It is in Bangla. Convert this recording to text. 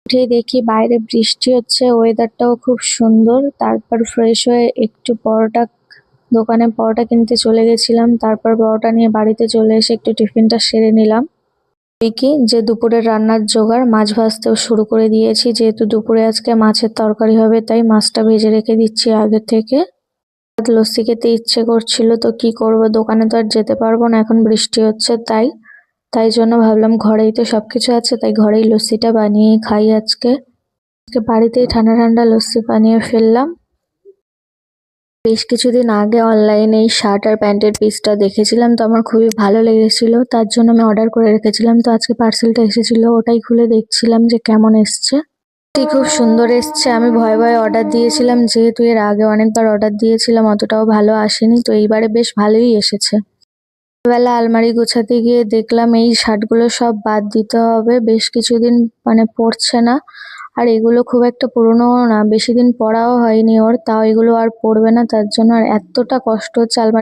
উঠেই দেখি বাইরে বৃষ্টি হচ্ছে, ওয়েদারটাও খুব সুন্দর। তারপর ফ্রেশ হয়ে একটু পরোটা, দোকানে পরোটা কিনতে চলে গেছিলাম। তারপর পরোটা নিয়ে বাড়িতে চলে এসে একটু টিফিনটা সেরে নিলাম। কি যে দুপুরের রান্নার জোগাড়, মাছ ভাজতেও শুরু করে দিয়েছি, যেহেতু দুপুরে আজকে মাছের তরকারি হবে তাই মাছটা ভেজে রেখে দিচ্ছি আগে থেকে। লস্যি খেতে ইচ্ছে করছিল, তো কি করব, দোকানে তো আর যেতে পারবো না, এখন বৃষ্টি হচ্ছে। তাই তাই জন্য ভাবলাম ঘরেই তো সবকিছু আছে, তাই ঘরেই লস্যিটা বানিয়ে খাই আজকে। বাড়িতেই ঠান্ডা ঠান্ডা লস্যি বানিয়ে ফেললাম। বেশ কিছুদিন আগে অনলাইনে এই শার্ট আর প্যান্টের পিসটা দেখেছিলাম, তো আমার খুবই ভালো লেগেছিল, তার জন্য আমি অর্ডার করে রেখেছিলাম। তো আজকে পার্সেলটা এসেছিল, ওটাই খুলে দেখছিলাম যে কেমন এসছে। খুব সুন্দর এসছে। আমি ভয়ে ভয়ে অর্ডার দিয়েছিলাম, যেহেতু এর আগে অনেকবার অর্ডার দিয়েছিলাম, অতটাও ভালো আসেনি, তো এইবারে বেশ ভালোই এসেছে। বেলা আলমারি গোছাতে গিয়ে দেখলাম এই শার্টগুলো সব বাদ দিতে হবে, বেশ কিছুদিন পরছে না। আর এগুলো খুব একটা পুরনোও না, বেশি দিন পরাও হয়নি ওর, তাও এগুলো আর পরবে না, তার জন্য আর এতটা কষ্ট হচ্ছে আলমারি